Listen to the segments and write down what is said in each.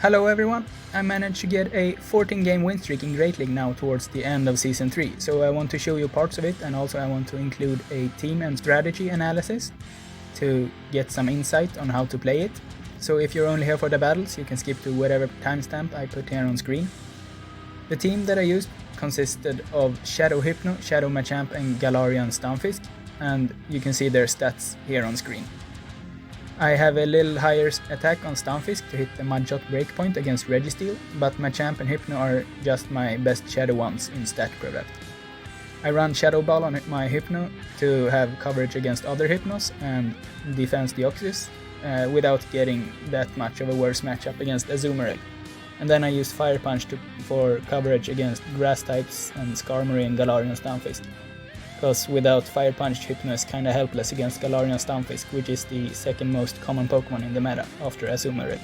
Hello everyone! I managed to get a 14 game win streak in Great League now towards the end of Season 3, so I want to show you parts of it, and also I want to include a team and strategy analysis to get some insight on how to play it. So if you're only here for the battles, you can skip to whatever timestamp I put here on screen. The team that I used consisted of Shadow Hypno, Shadow Machamp and Galarian Stunfisk, and you can see their stats here on screen. I have a little higher attack on Stunfisk to hit the Mudshot breakpoint against Registeel, but Machamp and Hypno are just my best Shadow ones in stat product. I run Shadow Ball on my Hypno to have coverage against other Hypnos and defense Deoxys without getting that much of a worse matchup against Azumarill. And then I use Fire Punch for coverage against Grass types and Skarmory and Galarian Stunfisk. Because without Fire Punch, Hypno is kinda helpless against Galarian Stunfisk, which is the second most common Pokemon in the meta after Azumarill.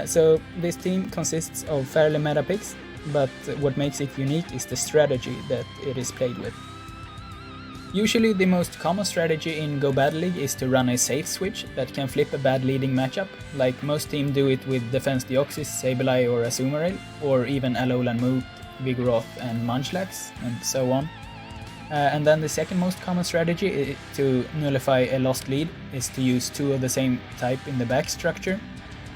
So this team consists of fairly meta picks, but what makes it unique is the strategy that it is played with. Usually the most common strategy in Go Battle League is to run a safe switch that can flip a bad leading matchup, like most teams do it with Defense Deoxys, Sableye or Azumarill, or even Alolan Mook, Vigoroth and Munchlax, and so on. And then the second most common strategy to nullify a lost lead is to use two of the same type in the back structure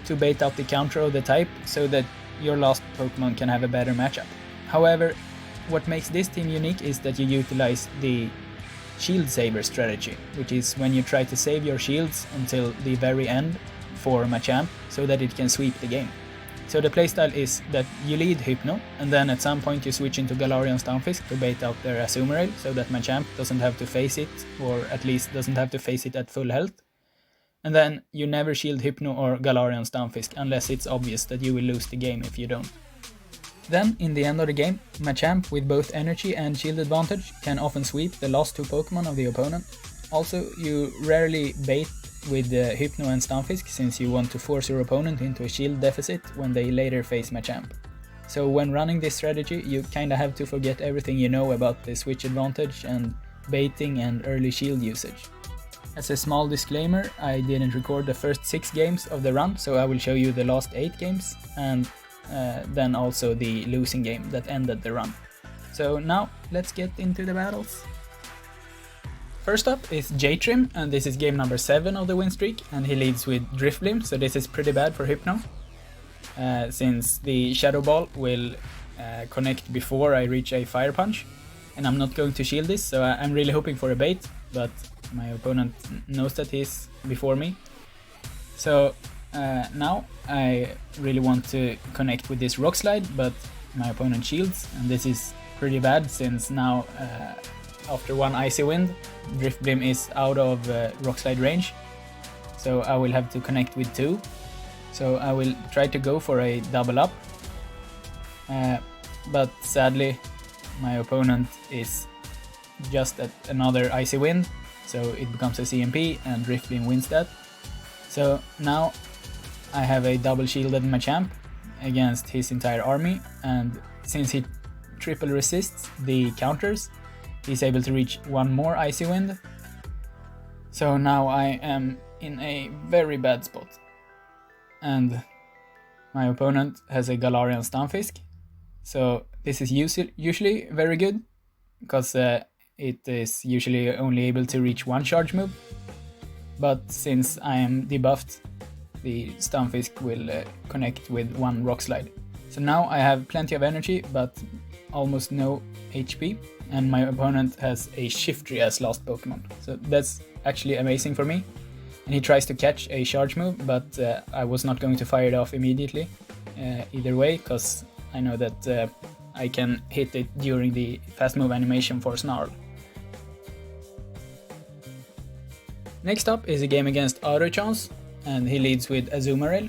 to bait out the counter of the type so that your lost Pokemon can have a better matchup. However, what makes this team unique is that you utilize the Shield Saver strategy, which is when you try to save your shields until the very end for Machamp so that it can sweep the game. So the playstyle is that you lead Hypno, and then at some point you switch into Galarian Stunfisk to bait out their Azumarill so that Machamp doesn't have to face it, or at least doesn't have to face it at full health. And then you never shield Hypno or Galarian Stunfisk unless it's obvious that you will lose the game if you don't. Then, in the end of the game, Machamp with both energy and shield advantage can often sweep the last two Pokemon of the opponent. Also, you rarely bait with Hypno and Stunfisk since you want to force your opponent into a shield deficit when they later face Machamp. So when running this strategy, you kinda have to forget everything you know about the switch advantage and baiting and early shield usage. As a small disclaimer, I didn't record the first 6 games of the run, so I will show you the last 8 games and then also the losing game that ended the run. So now, let's get into the battles. First up is Jtrim, and this is game number 7 of the win streak, and he leads with Drifblim, so this is pretty bad for Hypno, since the Shadow Ball will connect before I reach a Fire Punch, and I'm not going to shield this, so I'm really hoping for a bait, but my opponent knows that he's before me. So now I really want to connect with this Rock Slide, but my opponent shields, and this is pretty bad since now after one Icy Wind, Drifblim is out of Rock Slide range, so I will have to connect with 2. So I will try to go for a double up, but sadly my opponent is just at another Icy Wind, so it becomes a CMP and Drifblim wins that. So now I have a double shielded Machamp against his entire army, and since he triple resists the counters, he's able to reach one more Icy Wind. So now I am in a very bad spot. And my opponent has a Galarian Stunfisk. So this is usually very good, because it is usually only able to reach one charge move. But since I am debuffed, the Stunfisk will connect with one Rock Slide. So now I have plenty of energy, but almost no HP, and my opponent has a Shiftry as last Pokemon. So that's actually amazing for me. And he tries to catch a charge move, but I was not going to fire it off immediately either way, because I know that I can hit it during the fast move animation for Snarl. Next up is a game against Autochance, and he leads with Azumarill.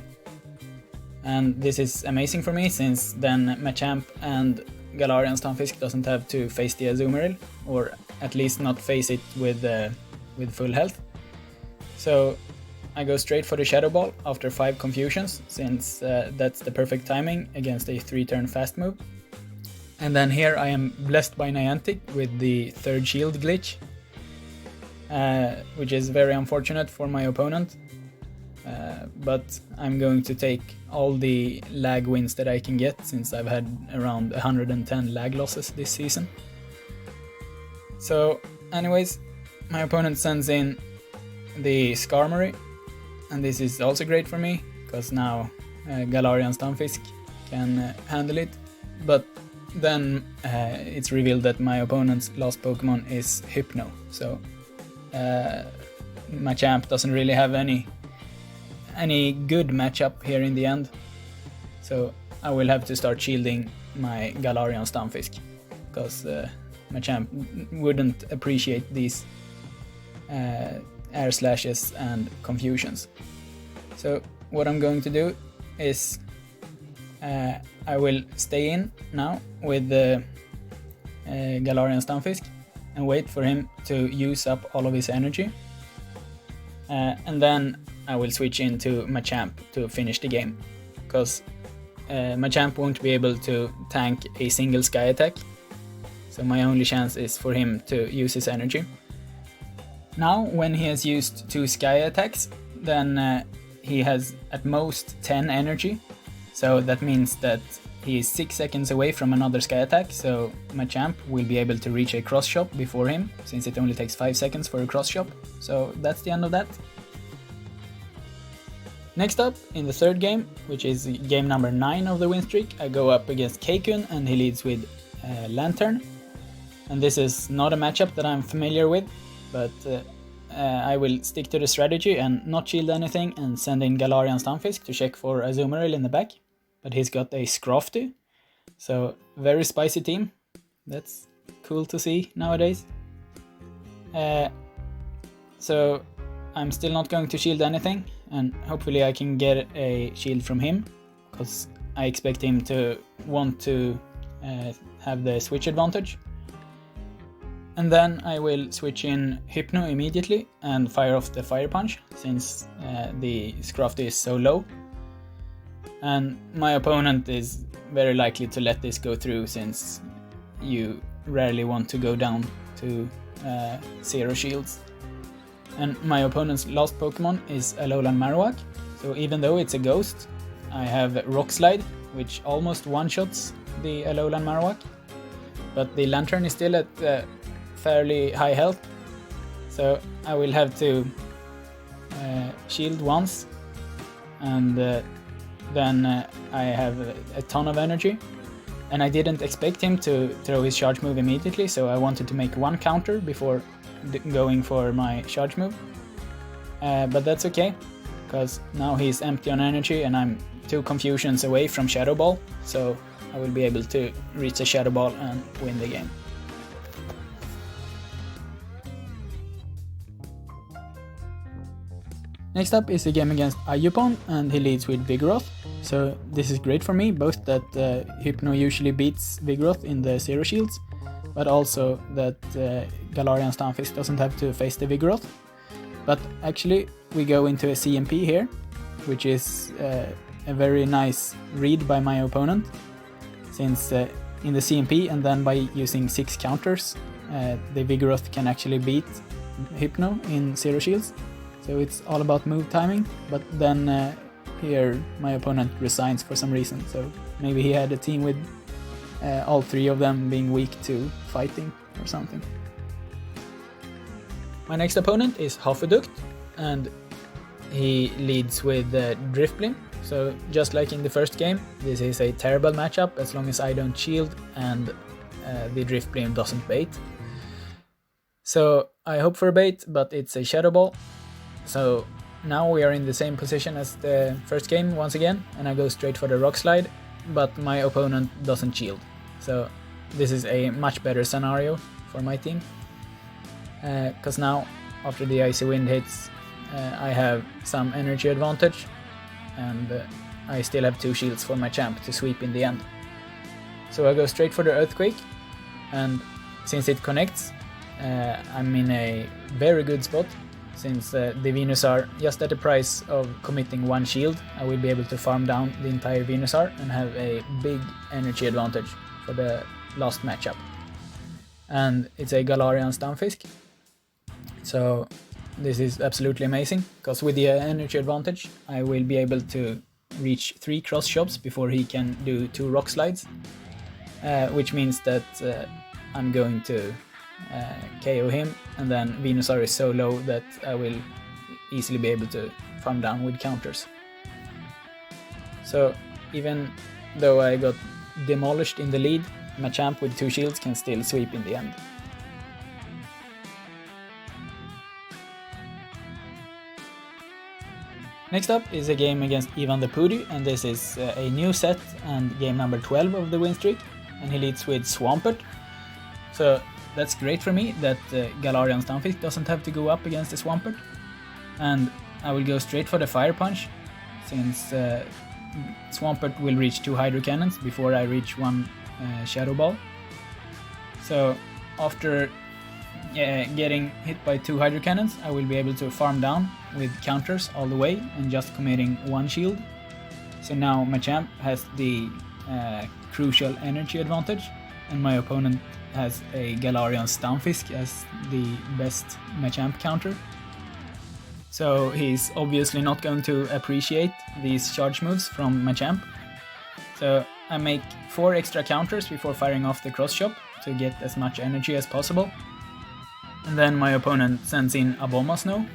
And this is amazing for me, since then Machamp and Galarian Stunfisk doesn't have to face the Azumarill, or at least not face it with full health. So I go straight for the Shadow Ball after 5 confusions, since that's the perfect timing against a 3-turn fast move. And then here I am blessed by Niantic with the 3rd shield glitch, which is very unfortunate for my opponent. but I'm going to take all the lag wins that I can get, since I've had around 110 lag losses this season. So anyways, my opponent sends in the Skarmory, and this is also great for me, because now Galarian Stunfisk can handle it. But then it's revealed that my opponent's last Pokemon is Hypno, so machamp doesn't really have any good matchup here in the end. So I will have to start shielding my Galarian Stunfisk, because machamp wouldn't appreciate these air slashes and confusions. So what I'm going to do is I will stay in now with the Galarian Stunfisk and wait for him to use up all of his energy. And then I will switch into Machamp to finish the game, because Machamp won't be able to tank a single Sky attack, so my only chance is for him to use his energy. Now when he has used 2 Sky attacks, then he has at most 10 energy, so that means that he is 6 seconds away from another Sky attack, so Machamp will be able to reach a cross chop before him, since it only takes 5 seconds for a cross chop. So that's the end of that. Next up, in the third game, which is game number 9 of the win streak, I go up against Kekun, and he leads with Lantern. And this is not a matchup that I'm familiar with, but I will stick to the strategy and not shield anything and send in Galarian Stunfisk to check for Azumarill in the back. But he's got a Scrafty, so very spicy team. That's cool to see nowadays. So I'm still not going to shield anything, and hopefully I can get a shield from him, because I expect him to want to have the switch advantage. And then I will switch in Hypno immediately and fire off the Fire Punch, since the Scrafty is so low. And my opponent is very likely to let this go through, since you rarely want to go down to 0 shields. And my opponent's last Pokemon is Alolan Marowak, so even though it's a ghost, I have Rock Slide, which almost one-shots the Alolan Marowak, but the Lantern is still at fairly high health, so I will have to shield once, and then I have a ton of energy. And I didn't expect him to throw his charge move immediately, so I wanted to make one counter before going for my charge move. But that's okay, because now he's empty on energy and I'm 2 confusions away from Shadow Ball, so I will be able to reach a Shadow Ball and win the game. Next up is a game against Ayupon, and he leads with Vigoroth. So this is great for me, both that Hypno usually beats Vigoroth in the 0 shields, but also that Galarian Stunfisk doesn't have to face the Vigoroth. But actually we go into a CMP here, which is a very nice read by my opponent, since in the CMP and then by using 6 counters, the Vigoroth can actually beat Hypno in 0 shields. So it's all about move timing, but then here my opponent resigns for some reason, so maybe he had a team with all 3 of them being weak to fighting or something. My next opponent is Hofuduct, and he leads with Drifblim. So just like in the first game, this is a terrible matchup as long as I don't shield and the Drifblim doesn't bait. So I hope for a bait, but it's a Shadow Ball. So now we are in the same position as the first game once again, and I go straight for the Rock Slide, but my opponent doesn't shield. So this is a much better scenario for my team, because now after the Icy Wind hits, I have some energy advantage, and I still have 2 shields for my champ to sweep in the end. So I go straight for the Earthquake, and since it connects, I'm in a very good spot. Since the Venusaur, just at the price of committing 1 shield, I will be able to farm down the entire Venusaur and have a big energy advantage for the last matchup. And it's a Galarian Stunfisk, so this is absolutely amazing, because with the energy advantage I will be able to reach 3 cross shops before he can do 2 rock slides, which means that I'm going to KO him, and then Venusaur is so low that I will easily be able to farm down with counters. So even though I got demolished in the lead, Machamp with 2 shields can still sweep in the end. Next up is a game against Ivan the Pudi, and this is a new set and game number 12 of the win streak, and he leads with Swampert. So that's great for me that Galarian Stunfisk doesn't have to go up against the Swampert, and I will go straight for the Fire Punch, since Swampert will reach 2 Hydro Cannons before I reach 1 Shadow Ball. So after getting hit by 2 Hydro Cannons, I will be able to farm down with counters all the way and just committing 1 shield. So now Machamp has the crucial energy advantage, and my opponent has a Galarian Stunfisk as the best Machamp counter. So he's obviously not going to appreciate these charge moves from Machamp. So I make 4 extra counters before firing off the cross chop to get as much energy as possible. And then my opponent sends in Abomasnow.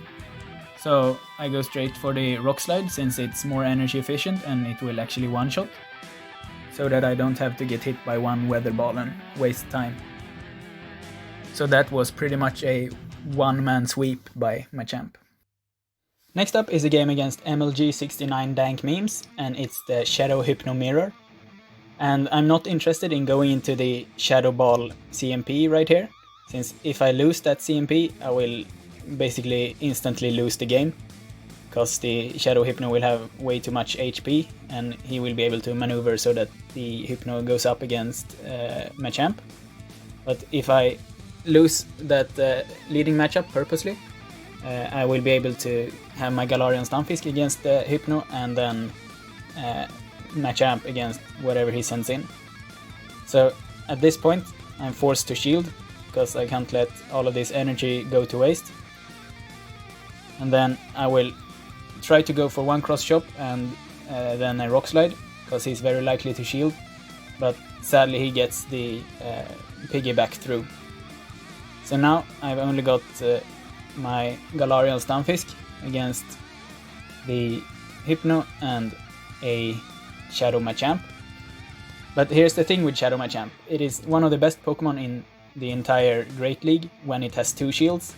So I go straight for the Rock Slide, since it's more energy efficient and it will actually one-shot, so that I don't have to get hit by 1 Weather Ball and waste time. So that was pretty much a one-man sweep by Machamp. Next up is a game against MLG69 Dank Memes, and it's the Shadow Hypno Mirror. And I'm not interested in going into the Shadow Ball CMP right here, since if I lose that CMP, I will basically instantly lose the game, because the Shadow Hypno will have way too much HP, and he will be able to maneuver so that the Hypno goes up against Machamp. But if I lose that leading matchup purposely, I will be able to have my Galarian Stunfisk against the Hypno, and then Machamp against whatever he sends in. So at this point I'm forced to shield, because I can't let all of this energy go to waste. And then I will try to go for 1 cross chop and then a Rock Slide, because he's very likely to shield, but sadly he gets the piggyback through. So now I've only got my Galarian Stunfisk against the Hypno and a Shadow Machamp. But here's the thing with Shadow Machamp: it is one of the best Pokemon in the entire Great League when it has 2 shields,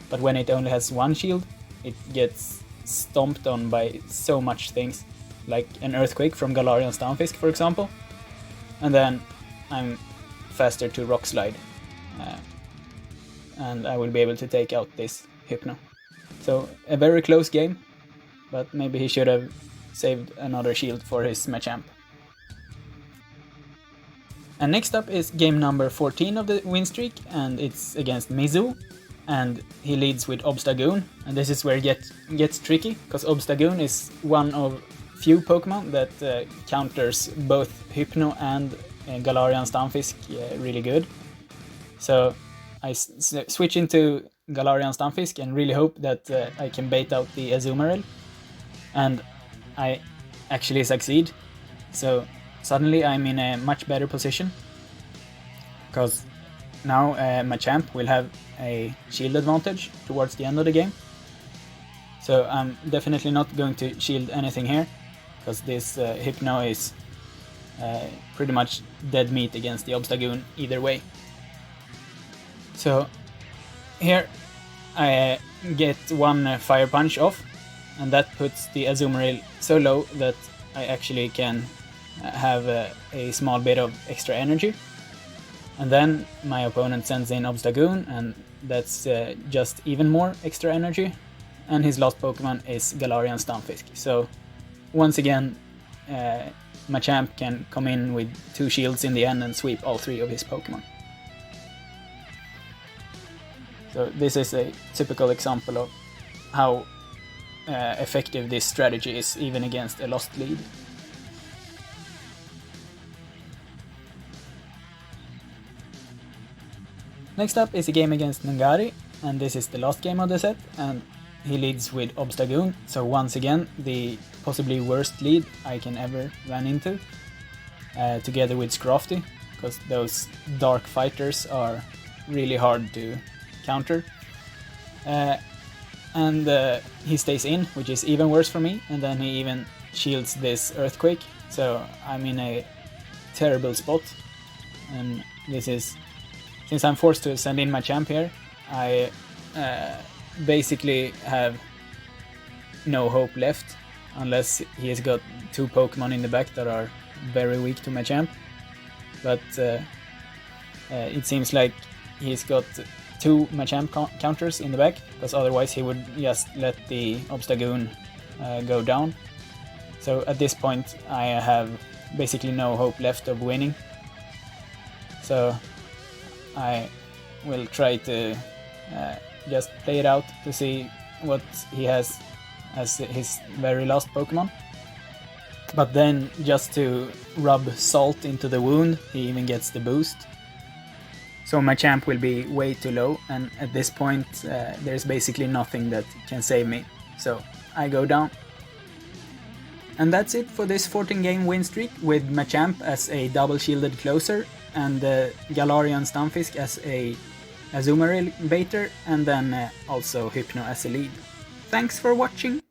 but when it only has 1 shield, it gets stomped on by so much things, like an Earthquake from Galarian Stunfisk, for example, and then I'm faster to Rock Slide, and I will be able to take out this Hypno. So a very close game, but maybe he should have saved another shield for his Machamp. And next up is game number 14 of the win streak, and it's against Mizu, and he leads with Obstagoon, and this is where it gets tricky, because Obstagoon is one of few Pokemon that counters both Hypno and Galarian Stunfisk really good. So I switch into Galarian Stunfisk and really hope that I can bait out the Azumarill, and I actually succeed. So suddenly I'm in a much better position, because now Machamp will have a shield advantage towards the end of the game. So I'm definitely not going to shield anything here, because this Hypno is pretty much dead meat against the Obstagoon either way. So here I get 1 Fire Punch off, and that puts the Azumarill so low that I actually can have a small bit of extra energy. And then my opponent sends in Obstagoon, and that's just even more extra energy, and his last Pokemon is Galarian Stunfisk. So once again Machamp can come in with 2 shields in the end and sweep all 3 of his Pokemon. So this is a typical example of how effective this strategy is, even against a lost lead. Next up is a game against Nagari, and this is the last game of the set, and he leads with Obstagoon, so once again the possibly worst lead I can ever run into, together with Scrafty, because those dark fighters are really hard to counter. And he stays in, which is even worse for me, and then he even shields this Earthquake, so I'm in a terrible spot. And this is, since I'm forced to send in Machamp here, I basically have no hope left, unless he has got 2 Pokemon in the back that are very weak to Machamp. But it seems like he's got 2 Machamp counters in the back, because otherwise he would just let the Obstagoon go down. So at this point I have basically no hope left of winning. So I will try to just play it out to see what he has as his very last Pokemon. But then, just to rub salt into the wound, he even gets the boost. So Machamp will be way too low, and at this point there's basically nothing that can save me. So I go down. And that's it for this 14 game win streak, with Machamp as a double shielded closer, and Galarian Stunfisk as a Azumarill baiter, and then also Hypno as a lead. Thanks for watching!